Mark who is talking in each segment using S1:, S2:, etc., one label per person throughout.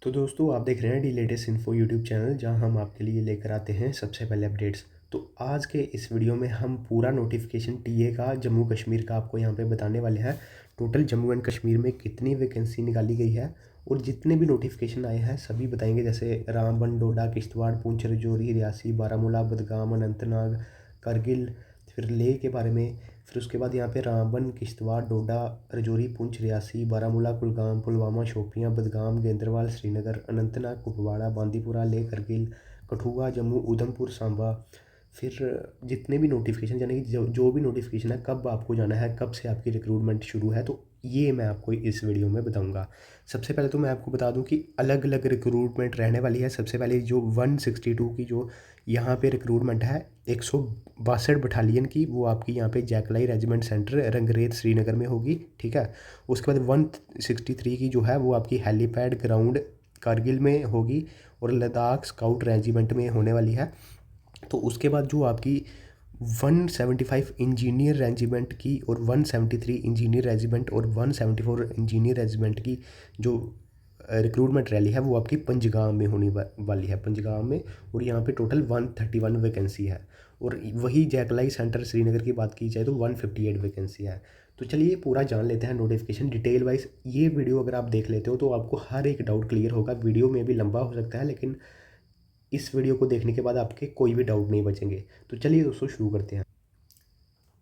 S1: तो दोस्तों आप देख रहे हैं D latest info YouTube channel, जहां हम आपके लिए लेकर आते हैं सबसे पहले अपडेट्स। तो आज के इस वीडियो में हम पूरा नोटिफिकेशन टीए का जम्मू कश्मीर का आपको यहां पे बताने वाले हैं। टोटल जम्मू एंड कश्मीर में कितनी वैकेंसी निकाली गई है और जितने भी नोटिफिकेशन आए हैं सभी बताएंगे, जैसे रामबन, डोडा, किश्तवाड़, पुंछ, राजौरी, रियासी, बारामूला, बडगाम, अनंतनाग, करगिल, फिर लेह के बारे में। फिर उसके बाद यहाँ पे रामबन, किश्तवाड़, डोडा, राजौरी, पुंछ, रियासी, बारामूला, कुलगाम, पुलवामा, शोपियां, बदगाम, गेंदरवाल, श्रीनगर, अनंतनाग, कुपवाड़ा, बांदीपुरा, लेह, करगिल, कठुआ, जम्मू, उधमपुर, सांबा। फिर जितने भी नोटिफिकेशन, यानी कि जो भी नोटिफिकेशन है, कब आपको जाना है, कब से आपकी रिक्रूटमेंट शुरू है, तो ये मैं आपको इस वीडियो में बताऊंगा। सबसे पहले तो मैं आपको बता दूं कि अलग अलग रिक्रूटमेंट रहने वाली है। सबसे पहले जो 162 की जो यहाँ पे रिक्रूटमेंट है 162 बटालियन की, वो आपकी यहाँ पे जैकलाई रेजिमेंट सेंटर रंगरेज श्रीनगर में होगी। ठीक है। उसके बाद 163 की जो है वो आपकी हेलीपैड ग्राउंड कारगिल में होगी और लद्दाख स्काउट रेजिमेंट में होने वाली है। तो उसके बाद जो आपकी 175 इंजीनियर रेजिमेंट की और 173 इंजीनियर रेजिमेंट और 174 इंजीनियर रेजिमेंट की जो रिक्रूटमेंट रैली है वो आपकी पंजगाम में होने वाली है, पंजगाम में। और यहाँ पे टोटल 131 वैकेंसी है। और वही जैकलाई सेंटर श्रीनगर की बात की जाए तो 158 वैकेंसी है। तो चलिए पूरा जान लेते हैं नोटिफिकेशन डिटेल वाइज। ये वीडियो अगर आप देख लेते हो तो आपको हर एक डाउट क्लियर होगा। वीडियो में भी लंबा हो सकता है, लेकिन इस वीडियो को देखने के बाद आपके कोई भी डाउट नहीं बचेंगे। तो चलिए दोस्तों शुरू करते हैं।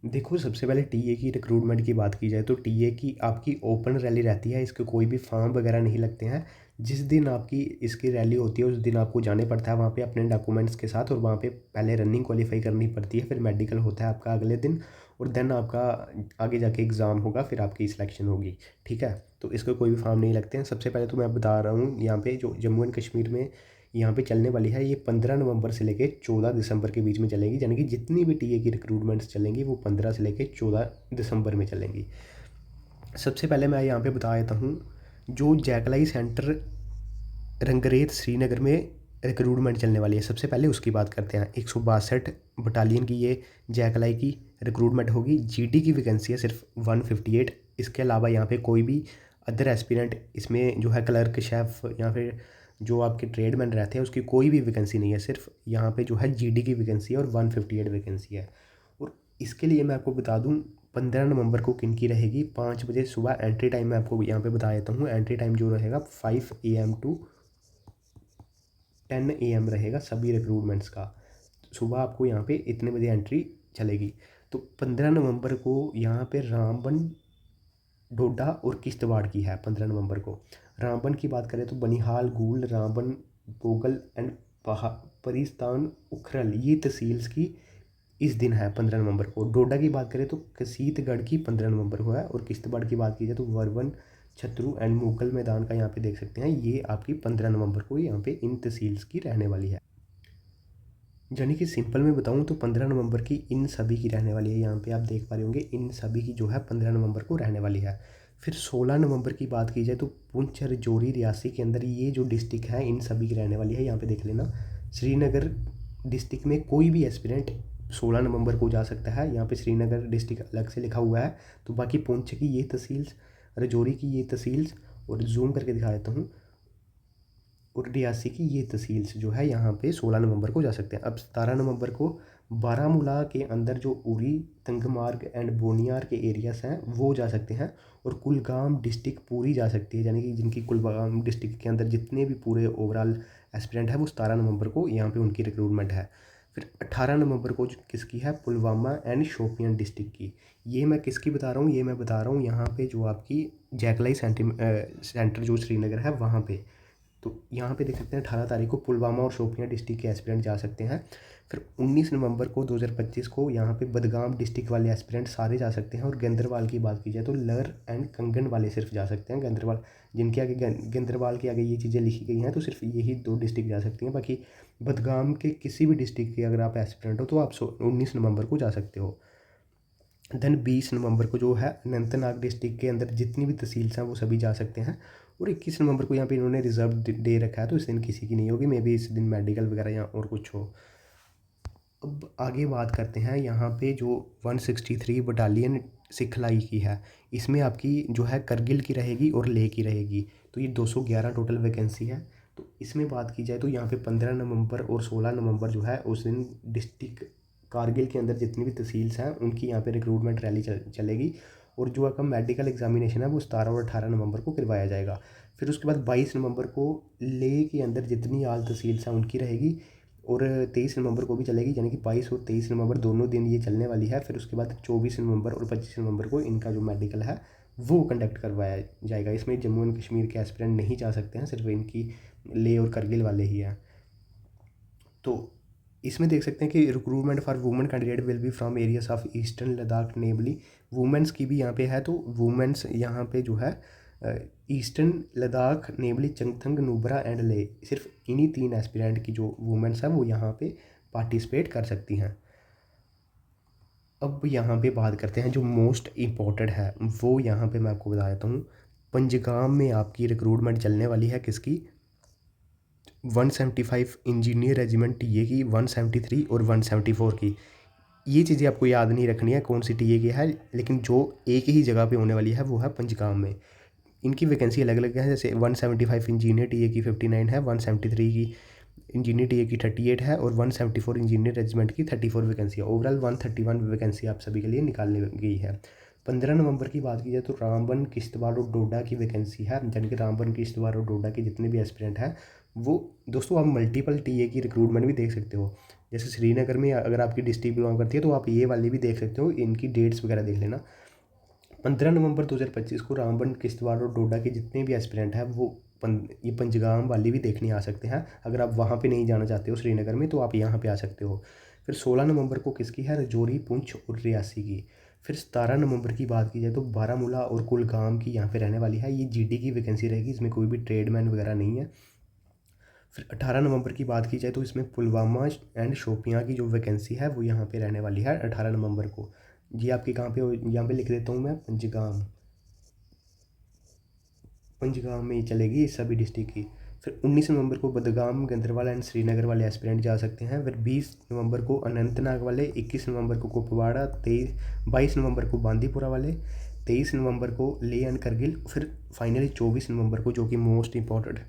S1: देखो, सबसे पहले टीए की रिक्रूटमेंट की बात की जाए तो टीए की आपकी ओपन रैली रहती है। इसके कोई भी फॉर्म वगैरह नहीं लगते हैं। जिस दिन आपकी इसकी रैली होती है उस दिन आपको जाने पड़ता है वहाँ पे अपने डॉक्यूमेंट्स के साथ, और वहाँ पे पहले रनिंग क्वालिफाई करनी पड़ती है, फिर मेडिकल होता है आपका अगले दिन, और देन आपका आगे जाके एग्ज़ाम होगा, फिर आपकी सिलेक्शन होगी। ठीक है। तो इसका कोई भी फॉर्म नहीं लगते हैं। सबसे पहले तो मैं बता रहा हूँ यहाँ पे जो जम्मू एंड कश्मीर में यहाँ पे चलने वाली है, ये 15 नवंबर से लेके 14 दिसंबर के बीच में चलेगी। यानी कि जितनी भी टीए की रिक्रूटमेंट्स चलेंगी वो 15 से लेके 14 दिसंबर में चलेंगी। सबसे पहले मैं यहाँ पे बता देता हूँ, जो जैकलाई सेंटर रंगरेज श्रीनगर में रिक्रूटमेंट चलने वाली है, सबसे पहले उसकी बात करते हैं। 162 बटालियन की ये जैकलाई की रिक्रूटमेंट होगी। जीडी की वैकेंसी है सिर्फ 158। इसके अलावा यहाँ पे कोई भी अदर एस्पिरेंट इसमें जो है क्लर्क, शेफ़ या फिर जो आपके ट्रेडमैन रहते हैं उसकी कोई भी वैकेंसी नहीं है। सिर्फ यहाँ पे जो है जीडी की वैकेंसी है और 158 वैकेंसी है। और इसके लिए मैं आपको बता दूँ 15 नवंबर को किनकी रहेगी। 5 बजे सुबह एंट्री टाइम मैं आपको यहाँ पे बता देता हूँ। एंट्री टाइम जो रहेगा 5 AM टू 10 AM रहेगा सभी रिक्रूटमेंट्स का। सुबह आपको यहाँ पे इतने बजे एंट्री चलेगी। तो 15 नवंबर को यहाँ पे रामबन, डोडा और किश्तवाड़ की है। 15 नवंबर को रामबन की बात करें तो बनिहाल, गूल, रामबन, बोगल एंड परिस्तान, उखरल, ये तहसील्स की इस दिन है 15 नवंबर को। डोडा की बात करें तो कसीतगढ़ की 15 नवंबर को है। और किश्तवाड़ की बात की जाए तो वरवन, छतरू एंड मुगल मैदान का यहाँ पे देख सकते हैं, ये आपकी 15 नवंबर को यहाँ पे इन तहसील्स की रहने वाली है। यानी कि सिंपल में बताऊँ तो 15 नवंबर की इन सभी की रहने वाली है। यहाँ पे आप देख पा रहे होंगे इन सभी की जो है 15 नवंबर को रहने वाली है। फिर 16 नवंबर की बात की जाए तो पुंछ, राजौरी, रियासी के अंदर ये जो डिस्ट्रिक्ट है इन सभी की रहने वाली है। यहाँ पे देख लेना, श्रीनगर डिस्ट्रिक्ट में कोई भी एस्पिरेंट 16 नवंबर को जा सकता है। यहाँ पे श्रीनगर डिस्ट्रिक्ट अलग से लिखा हुआ है। तो बाकी पुंछ की ये तहसील्स, राजौरी की ये तहसील्स, और जूम करके दिखा देता हूँ, और रियासी की ये तहसील्स जो है यहाँ पे 16 नवंबर को जा सकते हैं। अब 17 नवंबर को बारामूला के अंदर जो उरी, तंगमार्ग एंड बोनियार के एरियाज हैं वो जा सकते हैं। और कुलगाम डिस्ट्रिक्ट पूरी जा सकती है, यानी कि जिनकी कुलगाम डिस्ट्रिक्ट के अंदर जितने भी पूरे ओवरऑल एस्पिरेंट है वो 17 नवंबर को यहाँ पे उनकी रिक्रूटमेंट है। फिर 18 नवंबर को किसकी है, पुलवामा एंड शोपियान डिस्ट्रिक्ट की। ये मैं किसकी बता रहा हूँ, ये मैं बता रहा हूँ यहाँ पे जो आपकी जैकलाई सेंटर जो श्रीनगर है वहाँ पे। तो यहाँ पे देख सकते हैं 18 तारीख को पुलवामा और शोपियां डिस्ट्रिक्ट के एस्पिरेंट जा सकते हैं। फिर 19 नवंबर को 2025 को यहाँ पे बदगाम डिस्ट्रिक्ट वाले एस्पिरेंट सारे जा सकते हैं। और गेंदरवाल की बात की जाए तो लर एंड कंगन वाले सिर्फ जा सकते हैं। गेंदरवाल जिनके आगे गेंदरवाल के आगे ये चीज़ें लिखी गई हैं तो सिर्फ यही 2 डिस्ट्रिक्ट जा सकती हैं। बाकी बदगाम के किसी भी डिस्ट्रिक्ट के अगर आप एस्पिरेंट हो तो आप 19 नवंबर को जा सकते हो। देन 20 नवंबर को जो है अनंतनाग डिस्ट्रिक्ट के अंदर जितनी भी तहसील्स हैं वो सभी जा सकते हैं। और 21 नवंबर को यहाँ पे इन्होंने रिजर्व डे रखा है, तो इस दिन किसी की नहीं होगी। मे बी इस दिन मेडिकल वगैरह या और कुछ हो। अब आगे बात करते हैं यहाँ पे जो 163 बटालियन सिखलाई की है। इसमें आपकी जो है करगिल की रहेगी और लेह की रहेगी। तो ये 211 टोटल वैकेंसी है। तो इसमें बात की जाए तो यहाँ पे 15 नवंबर और 16 नवंबर जो है उस दिन डिस्ट्रिक्ट कारगिल के अंदर जितनी भी तहसील्स हैं उनकी यहाँ पे रिक्रूटमेंट रैली चलेगी। और जो आपका मेडिकल एग्जामिनेशन है वो 17 और 18 नवंबर को करवाया जाएगा। फिर उसके बाद 22 नवंबर को लेह के अंदर जितनी आल तहसील्स हैं उनकी रहेगी। और 23 नवंबर को भी चलेगी, यानी कि 22 और 23 नवंबर दोनों दिन ये चलने वाली है। फिर उसके बाद 24 नवंबर और 25 नवंबर को इनका जो मेडिकल है वो कंडक्ट करवाया जाएगा। इसमें जम्मू एंड कश्मीर के एस्पिरेंट नहीं जा सकते हैं, सिर्फ इनकी लेह और करगिल वाले ही हैं। तो इसमें देख सकते हैं कि recruitment for women candidate will be from areas of eastern Ladakh namely. Women's की भी यहाँ पे है, तो वुमेंस यहाँ पे जो है eastern Ladakh namely Changthang Nubra and Leh, सिर्फ इन्हीं 3 एस्पिरेंट की जो वुमेंस हैं वो यहाँ पे पार्टिसिपेट कर सकती हैं। अब यहाँ पे बात करते हैं जो मोस्ट इम्पॉर्टेंट है, वो यहाँ पे मैं आपको बता देता हूँ। पंजगाम में आपकी रिक्रूटमेंट चलने वाली है किसकी, 175 इंजीनियर रेजिमेंट टीए की, 173 और 174 की। ये चीज़ें आपको याद नहीं रखनी है कौन सी टीए की है, लेकिन जो एक ही जगह पे होने वाली है वो है पंजगाम में। इनकी वैकेंसी अलग अलग है, जैसे 175 इंजीनियर टीए की 59 है, 173 की इंजीनियर टीए की 38 है और 174 इंजीनियर रेजिमेंट की 34 वैकेंसी है। ओवरऑल 131 वैकेंसी आप सभी के लिए निकालने गई है। 15 नवंबर की बात की जाए तो रामबन किश्तवाड़ और डोडा की वैकेंसी है, यानी कि रामबन किश्तवाड़ और डोडा के जितने भी एस्पिरेंट हैं वो दोस्तों आप मल्टीपल टीए की रिक्रूटमेंट भी देख सकते हो। जैसे श्रीनगर में अगर आपकी डिस्ट्रिक्ट बिलोंग करती है तो आप ये वाली भी देख सकते हो, इनकी डेट्स वगैरह देख लेना। 15 नवंबर 2025 को रामबन किश्तवाड़ और डोडा के जितने भी एस्पिरेंट हैं वो ये पंजगाम वाली भी देखने आ सकते हैं। अगर आप वहाँ पे नहीं जाना चाहते हो श्रीनगर में तो आप यहाँ पे आ सकते हो। फिर 16 नवंबर को किसकी है, रजौरी, पुंछ और रियासी की। फिर 17 नवंबर की बात की जाए तो बारामूला और कुलगाम की यहाँ पे रहने वाली है। ये जीडी की वैकेंसी रहेगी, इसमें कोई भी ट्रेडमैन वगैरह नहीं है। फिर 18 नवंबर की बात की जाए तो इसमें पुलवामा एंड शोपियाँ की जो वैकेंसी है वो यहाँ पे रहने वाली है 18 नवंबर को। ये आपके कहाँ पे, यहाँ पे लिख देता हूँ मैं, पंजगाम। पंजगाम में ही चलेगी इस सभी डिस्ट्रिक्ट की। फिर 19 नवंबर को बदगाम, गंदरवाला एंड श्रीनगर वाले एस्पिरेंट जा सकते हैं। फिर 20 नवंबर को अनंतनाग वाले, 21 नवंबर को कुपवाड़ा, 22 नवंबर को बांदीपुरा वाले, 23 नवंबर को लेह एंड करगिल। फिर फाइनली 24 नवंबर को जो कि मोस्ट इंपॉर्टेंट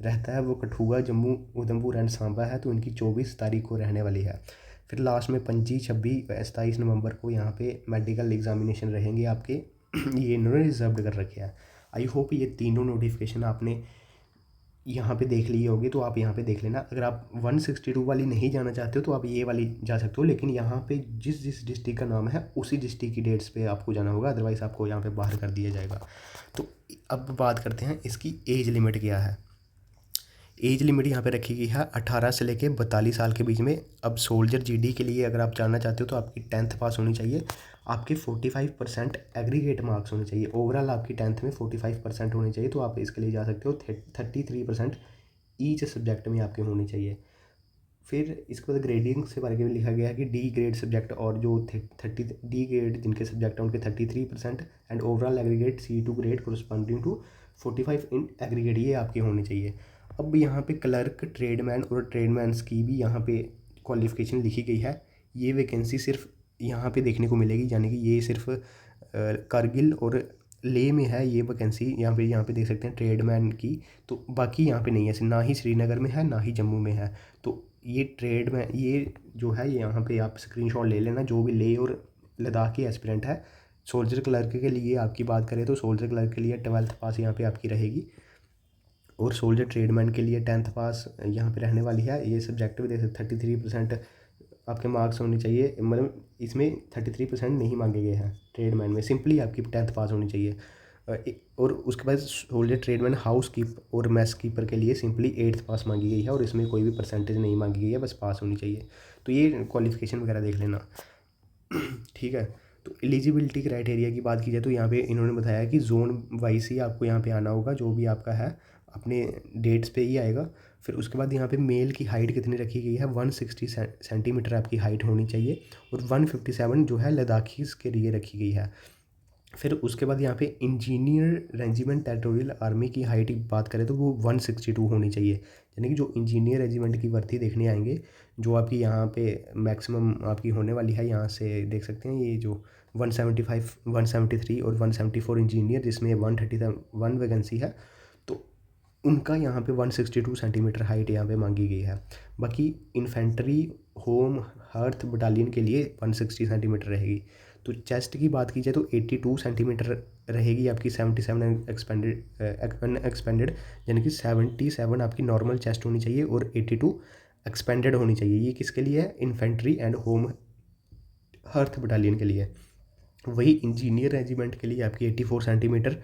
S1: रहता है वो कठुआ, जम्मू, उधमपुर एंड सांबा है, तो इनकी 24 तारीख को रहने वाली है। फिर लास्ट में 25, 26, 27 नवंबर को यहाँ पे मेडिकल एग्जामिनेशन रहेंगे आपके ये इन्होंने रिजर्व कर रखे हैं। आई होप ये तीनों नोटिफिकेशन आपने यहाँ पे देख ली होगी, तो आप यहाँ पे देख लेना। अगर आप 162 वाली नहीं जाना चाहते हो तो आप ये वाली जा सकते हो, लेकिन यहाँ पे जिस जिस डिस्ट्रिक्ट का नाम है उसी डिस्ट्रिक्ट की डेट्स पे आपको जाना होगा, अदरवाइज़ आपको यहाँ पे बाहर कर दिया जाएगा। तो अब बात करते हैं इसकी एज लिमिट क्या है। एज लिमिट यहाँ पे रखी गई है 18 से लेके 42 साल के बीच में। अब सोल्जर जीडी के लिए अगर आप जानना चाहते हो तो आपकी 10th पास होनी चाहिए, आपके 45% एग्रीगेट मार्क्स होने चाहिए। ओवरऑल आपकी 10th में 45% होने चाहिए, तो आप इसके लिए जा सकते हो। 33% ईच सब्जेक्ट में आपके होने चाहिए। फिर इसके बाद ग्रेडिंग से बारे में लिखा गया है कि डी ग्रेड सब्जेक्ट और जो 30 डी ग्रेड जिनके सब्जेक्ट हैं उनके 33% and overall aggregate C2 grade corresponding to 45 in aggregate, ये आपके होने चाहिए। अब यहाँ पे क्लर्क, ट्रेडमैन और ट्रेडमैन्स की भी यहाँ पे क्वालिफ़िकेशन लिखी गई है। ये वैकेंसी सिर्फ यहाँ पे देखने को मिलेगी, यानी कि ये सिर्फ करगिल और लेह में है ये वैकेंसी। यहाँ पे देख सकते हैं ट्रेडमैन की, तो बाकी यहाँ पे नहीं है, ना ही श्रीनगर में है ना ही जम्मू में है। तो ये ट्रेडमैन, ये जो है यहाँ पे आप स्क्रीनशॉट ले लेना, जो भी लेह और लद्दाख की एस्पिरेंट है। सोल्जर क्लर्क के लिए आपकी बात करें तो सोल्जर क्लर्क के लिए 12th पास यहाँ पे आपकी रहेगी, और सोल्जर ट्रेडमैन के लिए 10th पास यहाँ पे रहने वाली है। ये सब्जेक्ट भी देख 33% आपके मार्क्स होने चाहिए, मतलब इसमें 33% नहीं मांगे गए हैं ट्रेडमैन में, सिंपली आपकी 10th पास होनी चाहिए। और उसके बाद सोल्जर ट्रेडमैन हाउस कीप और मैस कीपर के लिए सिंपली 8th पास मांगी गई है, और इसमें कोई भी परसेंटेज नहीं मांगी गई है, बस पास होनी चाहिए। तो ये क्वालिफिकेशन वगैरह देख लेना ठीक है। तो एलिजिबिलिटी क्राइटेरिया की बात की जाए तो यहाँ पे इन्होंने बताया कि जोन वाइज ही आपको यहाँ पे आना होगा, जो भी आपका है अपने डेट्स पे ही आएगा। फिर उसके बाद यहाँ पे मेल की हाइट कितनी रखी गई है, 160 सेंटीमीटर आपकी हाइट होनी चाहिए, और 157 जो है लद्दाखीज़ के लिए रखी गई है। फिर उसके बाद यहाँ पे इंजीनियर रेजिमेंट टेरिटोरियल आर्मी की हाइट की बात करें तो वो 162 होनी चाहिए, यानी कि जो इंजीनियर रेजिमेंट की भर्ती देखने आएंगे, जो आपकी यहाँ पे मैक्सिमम आपकी होने वाली है, यहाँ से देख सकते हैं ये जो 175, 173 और 174 इंजीनियर, जिसमें 131 वैकेंसी है। तो उनका यहाँ पे 162 सेंटीमीटर हाइट यहाँ पे मांगी गई है। बाकी इन्फेंट्री, होम, हर्थ बटालियन के लिए 160 सेंटीमीटर रहेगी। तो चेस्ट की बात की जाए तो 82 सेंटीमीटर रहेगी आपकी, 77 एक्सपेंडेड, यानी कि 77 आपकी नॉर्मल चेस्ट होनी चाहिए और 82 एक्सपेंडेड होनी चाहिए। ये किसके लिए है? Infantry and home hearth battalion के लिए। वही इंजीनियर रेजिमेंट के लिए आपकी 84 सेंटीमीटर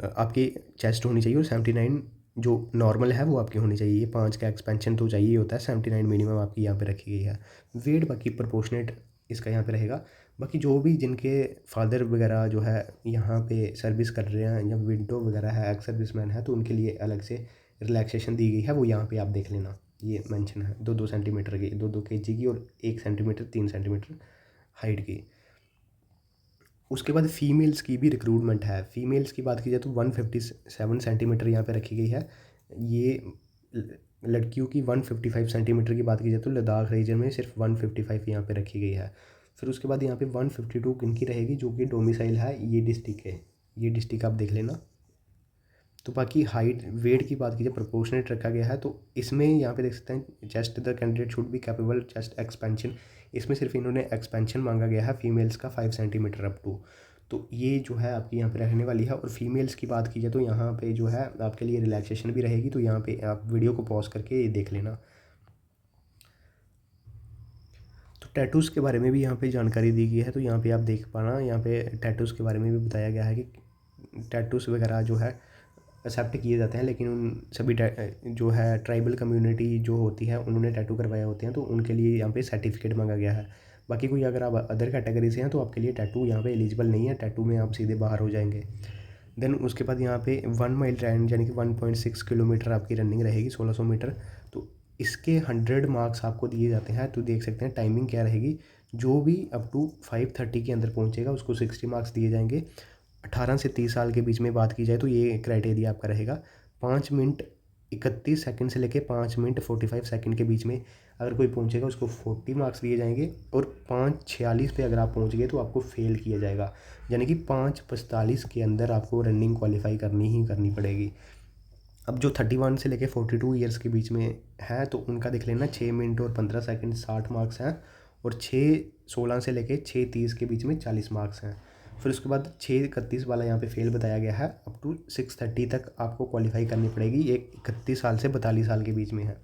S1: आपकी चेस्ट होनी चाहिए और 79 जो नॉर्मल है वो आपकी होनी चाहिए। ये 5 का एक्सपेंशन तो चाहिए होता है, 79 मिनिमम आपकी यहाँ पे रखी गई है। वेट बाकी प्रोपोर्शनेट इसका यहाँ पे रहेगा। बाकी जो भी जिनके फादर वगैरह जो है यहाँ पे सर्विस कर रहे हैं या विडो वगैरह है, एक्स सर्विसमैन है, तो उनके लिए अलग से रिलैक्सेशन दी गई है, वो यहाँ पे आप देख लेना। ये मेंशन है 2-2 सेंटीमीटर की, 2-2 केजी की और 1 सेंटीमीटर 3 सेंटीमीटर हाइट की। उसके बाद फीमेल्स की भी रिक्रूटमेंट है। फीमेल्स की बात की जाए तो 157 सेंटीमीटर यहाँ पे रखी गई है। ये लड़कियों की 155 सेंटीमीटर की बात की जाए तो लद्दाख रीजन में सिर्फ 155 यहाँ पे रखी गई है। फिर उसके बाद यहाँ पे 152 किनकी रहेगी, जो कि डोमिसाइल है ये डिस्ट्रिक्ट है, ये डिस्ट्रिक्ट आप देख लेना। तो बाकी हाइट वेट की बात की जाए प्रोपोर्शनेट रखा गया है। तो इसमें यहाँ पे देख सकते हैं chest the candidate should be capable chest expansion, इसमें सिर्फ इन्होंने एक्सपेंशन मांगा गया है फीमेल्स का 5 सेंटीमीटर अप टू। तो ये जो है आपकी यहाँ पे रहने वाली है। और फीमेल्स की बात की जाए तो यहाँ पे जो है आपके लिए रिलैक्सेशन भी रहेगी। तो यहाँ पे आप वीडियो को पॉज करके ये देख लेना। तो टैटूज़ के बारे में भी यहाँ पे जानकारी दी गई है। तो यहाँ पे आप देख पाना, यहाँ पे टैटूज़ के बारे में भी बताया गया है कि टैटूज़ वगैरह जो है एक्सेप्ट किए जाते हैं, लेकिन उन सभी जो है ट्राइबल कम्युनिटी जो होती है उन्होंने टैटू करवाए होते हैं, तो उनके लिए यहाँ पे सर्टिफिकेट मांगा गया है। बाकी कोई अगर आप अदर कैटेगरी से हैं तो आपके लिए टैटू यहाँ पे एलिजिबल नहीं है, टैटू में आप सीधे बाहर हो जाएंगे। देन उसके बाद यहाँ पे 1 माइल रन यानी कि 1.6 किलोमीटर आपकी रनिंग रहेगी, 1600 मीटर। तो इसके 100 मार्क्स आपको दिए जाते हैं। तो देख सकते हैं टाइमिंग क्या रहेगी। जो भी अप टू 5:30 के अंदर पहुँचेगा उसको 60 मार्क्स दिए जाएंगे। 18 से 30 साल के बीच में बात की जाए तो ये क्राइटेरिया आपका रहेगा। 5 मिनट 31 सेकंड से लेके 5 मिनट 45 सेकंड के बीच में अगर कोई पहुंचेगा उसको 40 मार्क्स दिए जाएंगे। और 5:46 पे अगर आप पहुंच गए तो आपको फेल किया जाएगा, यानी कि 5:45 के अंदर आपको रनिंग क्वालिफाई करनी ही करनी पड़ेगी। अब जो 31 से लेके 42 ईयर्स के बीच में है तो उनका देख लेना, 6 मिनट और 15 सेकंड 60 मार्क्स हैं। और 6:16 से लेके 6:30 के बीच में 40 मार्क्स हैं। फिर उसके बाद 6:31 वाला यहाँ पे फेल बताया गया है। अप टू 6:30 तक आपको क्वालिफाई करनी पड़ेगी, ये 31 साल से 42 साल के बीच में है।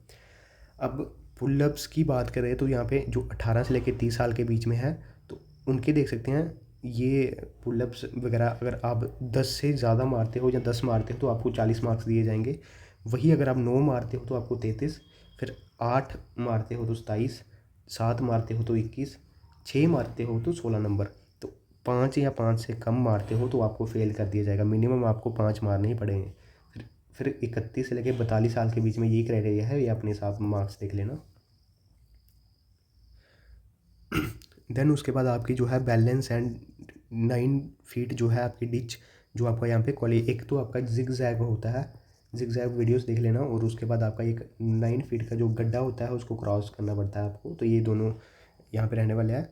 S1: अब पुलअप्स की बात करें तो यहाँ पे जो 18 से लेके 30 साल के बीच में है तो उनके देख सकते हैं ये पुलअप्स वगैरह अगर आप 10 से ज़्यादा मारते हो या 10 मारते हो तो आपको 40 मार्क्स दिए जाएंगे। वही अगर आप 9 मारते हो तो आपको 33, फिर 8 मारते हो तो 27, 7 मारते हो तो 21, 6 मारते हो तो 16 नंबर। तो 5 या 5 से कम मारते हो तो आपको फेल कर दिया जाएगा, मिनिमम आपको 5 मारने ही पड़ेंगे। फिर 31 से लेकर 42 साल के बीच में ये क्राइटेरिया है, ये अपने हिसाब मार्क्स देख लेना। देन उसके बाद आपकी जो है बैलेंस एंड 9 फीट जो है आपकी डिच जो आपका यहाँ पे एक तो आपका जिग जैग होता है, जिग जैग वीडियोस देख लेना। और उसके बाद आपका एक 9 फीट का जो गड्ढा होता है उसको क्रॉस करना पड़ता है आपको। तो ये दोनों यहाँ पे रहने वाले हैं।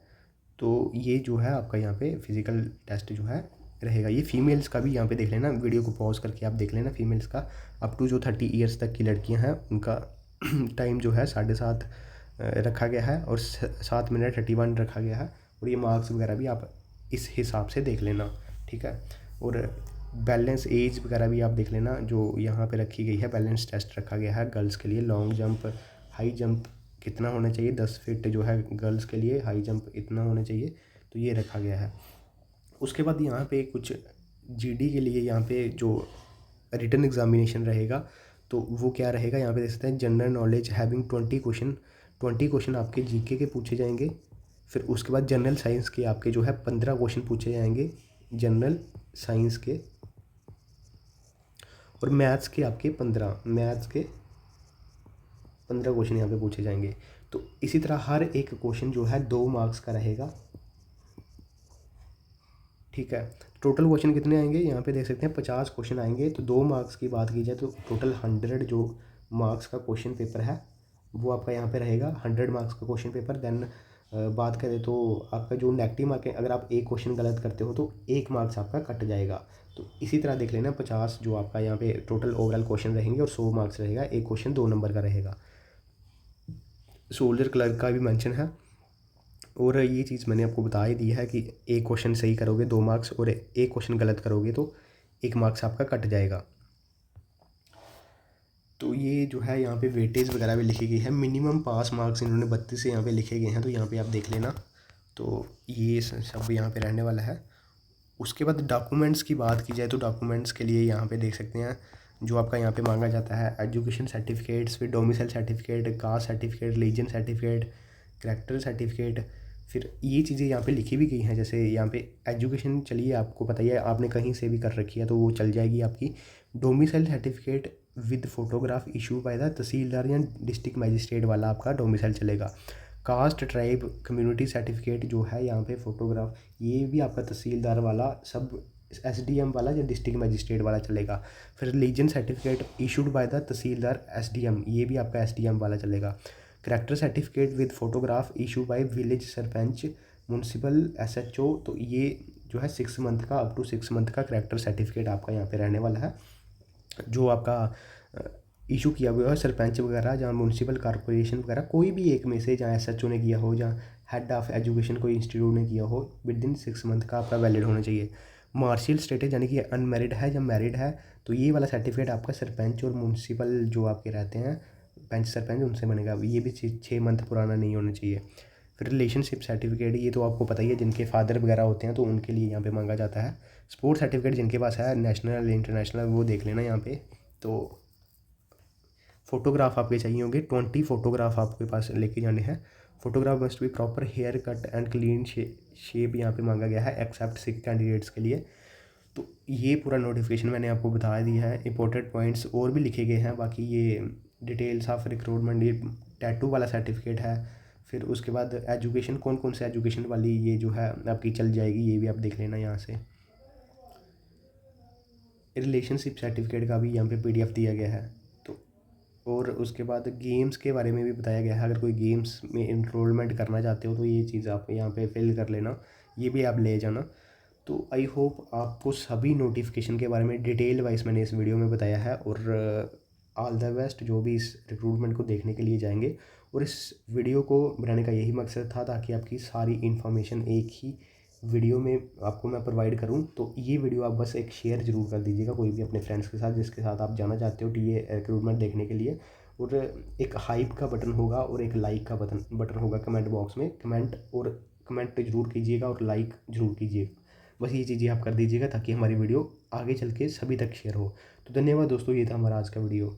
S1: तो ये जो है आपका यहाँ पे फिज़िकल टेस्ट जो है रहेगा। ये फीमेल्स का भी यहाँ पे देख लेना, वीडियो को पॉज करके आप देख लेना। फीमेल्स का अप टू जो 30 ईयर्स तक की लड़कियाँ हैं उनका टाइम जो है 7:30 रखा गया है और 7 मिनट 31 रखा गया है। और ये मार्क्स वगैरह भी आप इस हिसाब से देख लेना, ठीक है। और बैलेंस एज वगैरह भी आप देख लेना जो यहाँ पे रखी गई है। बैलेंस टेस्ट रखा गया है गर्ल्स के लिए, लॉन्ग जंप, हाई जंप कितना होना चाहिए, 10 फीट जो है गर्ल्स के लिए, हाई जंप इतना होना चाहिए, तो ये रखा गया है। उसके बाद यहाँ पे कुछ जीडी के लिए यहाँ पे जो रिटन एग्जामिनेशन रहेगा तो वो क्या रहेगा, यहाँ पे देख सकते हैं जनरल नॉलेज हैविंग 20 क्वेश्चन आपके जीके के पूछे जाएंगे। फिर उसके बाद जनरल साइंस के आपके जो है 15 क्वेश्चन पूछे जाएंगे जनरल साइंस के। और मैथ्स के आपके 15 क्वेश्चन यहाँ पे पूछे जाएंगे। तो इसी तरह हर एक क्वेश्चन जो है 2 मार्क्स का रहेगा, ठीक है। टोटल क्वेश्चन कितने आएंगे यहाँ पे देख सकते हैं 50 क्वेश्चन आएंगे। तो 2 मार्क्स की बात की जाए तो टोटल 100 जो मार्क्स का क्वेश्चन पेपर है वो आपका यहाँ पे रहेगा, 100 मार्क्स का क्वेश्चन पेपर। देन बात करें तो आपका जो नेगेटिव मार्क है, अगर आप एक क्वेश्चन गलत करते हो तो 1 मार्क्स आपका कट जाएगा। तो इसी तरह देख लेना 50 जो आपका यहाँ पे टोटल ओवरऑल क्वेश्चन रहेंगे और 100 मार्क्स रहेगा, एक क्वेश्चन 2 नंबर का रहेगा। सोल्जर क्लर्क का भी मेंशन है। और ये चीज़ मैंने आपको बता ही दी है कि एक क्वेश्चन सही करोगे 2 मार्क्स और एक क्वेश्चन गलत करोगे तो 1 मार्क्स आपका कट जाएगा। तो ये जो है यहाँ पे वेटेज वगैरह भी लिखी गई है। मिनिमम पास मार्क्स इन्होंने 32 से यहाँ पे लिखे गए हैं, तो यहाँ पे आप देख लेना। तो ये सब यहाँ पे रहने वाला है। उसके बाद डॉक्यूमेंट्स की बात की जाए तो डॉक्यूमेंट्स के लिए यहाँ पे देख सकते हैं जो आपका यहाँ पे मांगा जाता है एजुकेशन सर्टिफिकेट्स, फिर domicile certificate, caste certificate, religion certificate, character certificate. फिर ये चीज़ें यहाँ पे लिखी भी गई हैं। जैसे यहाँ पे एजुकेशन, चलिए आपको पता ही है, आपने कहीं से भी कर रखी है तो वो चल जाएगी आपकी। Domicile certificate with photograph issue by the tehsildar या डिस्ट्रिक्ट मजिस्ट्रेट वाला आपका डोमिसाइल चलेगा। कास्ट ट्राइब कम्युनिटी सर्टिफिकेट जो है यहाँ पे फोटोग्राफ, ये भी आपका तहसीलदार वाला सब एसडीएम वाला या डिस्ट्रिक्ट मजिस्ट्रेट वाला चलेगा। फिर religion certificate issued by the tehsildar SDM, ये भी आपका एसडीएम वाला चलेगा। Character certificate with photograph issue bye village sarpanch municipal SHO, तो ये जो है 6 मंथ का, अप टू 6 मंथ का करैक्टर सर्टिफिकेट आपका यहाँ पे रहने वाला है, जो आपका इशू किया हुआ है सरपंच वगैरह, जहाँ म्यूनसिपल कॉरपोरेशन वगैरह कोई भी एक में से, जहाँ एसएचओ ने किया हो, जहाँ हेड ऑफ़ एजुकेशन कोई इंस्टीट्यूट ने किया हो, विद इन 6 मंथ का आपका वैलिड होना चाहिए। मार्शियल स्टेटस यानी कि अनमेरिड है या मैरिड है, तो ये वाला सर्टिफिकेट आपका सरपंच और म्यूनसिपल जो आपके रहते हैं पंच सरपंच, उनसे बनेगा। ये भी 6 मंथ पुराना नहीं होना चाहिए। फिर रिलेशनशिप सर्टिफिकेट, ये तो आपको पता ही है, जिनके फादर वगैरह होते हैं तो उनके लिए यहाँ पे मांगा जाता है। स्पोर्ट्स सर्टिफिकेट जिनके पास है, नेशनल इंटरनेशनल, वो देख लेना यहाँ पे। तो फ़ोटोग्राफ आपके चाहिए होंगे, 20 फ़ोटोग्राफ आपके पास लेके जाने हैं। Photograph must be proper hair cut and clean shape यहाँ पे मांगा गया है एक्सेप्ट 6 कैंडिडेट्स के लिए। तो ये पूरा नोटिफिकेशन मैंने आपको बता दिया है। इंपॉर्टेंट पॉइंट्स और भी लिखे गए हैं, बाकी ये डिटेल्स ऑफ रिक्रूटमेंट, ये टैटू वाला सर्टिफिकेट है। फिर उसके बाद एजुकेशन, कौन कौन से एजुकेशन वाली ये जो है आपकी चल जाएगी, ये भी आप देख लेना यहाँ से। रिलेशनशिप सर्टिफिकेट का भी यहाँ पे पीडीएफ दिया गया है। तो और उसके बाद गेम्स के बारे में भी बताया गया है। अगर कोई गेम्स में इनरोलमेंट करना चाहते हो तो ये चीज़ आप यहाँ पे फिल कर लेना, ये भी आप ले जाना। तो आई होप आपको सभी नोटिफिकेशन के बारे में डिटेल वाइज मैंने इस वीडियो में बताया है। और ऑल द बेस्ट जो भी इस रिक्रूटमेंट को देखने के लिए जाएंगे। और इस वीडियो को बनाने का यही मकसद था ताकि आपकी सारी इन्फॉर्मेशन एक ही वीडियो में आपको मैं प्रोवाइड करूं। तो ये वीडियो आप बस एक शेयर ज़रूर कर दीजिएगा कोई भी अपने फ्रेंड्स के साथ जिसके साथ आप जाना चाहते हो टीए रिक्रूटमेंट देखने के लिए। और एक हाइप का बटन होगा और एक लाइक का बटन होगा कमेंट बॉक्स में। कमेंट ज़रूर कीजिएगा और लाइक ज़रूर कीजिएगा। बस ये चीज़ें आप कर दीजिएगा ताकि हमारी वीडियो आगे चल के सभी तक शेयर हो। तो धन्यवाद दोस्तों, ये था हमारा आज का वीडियो।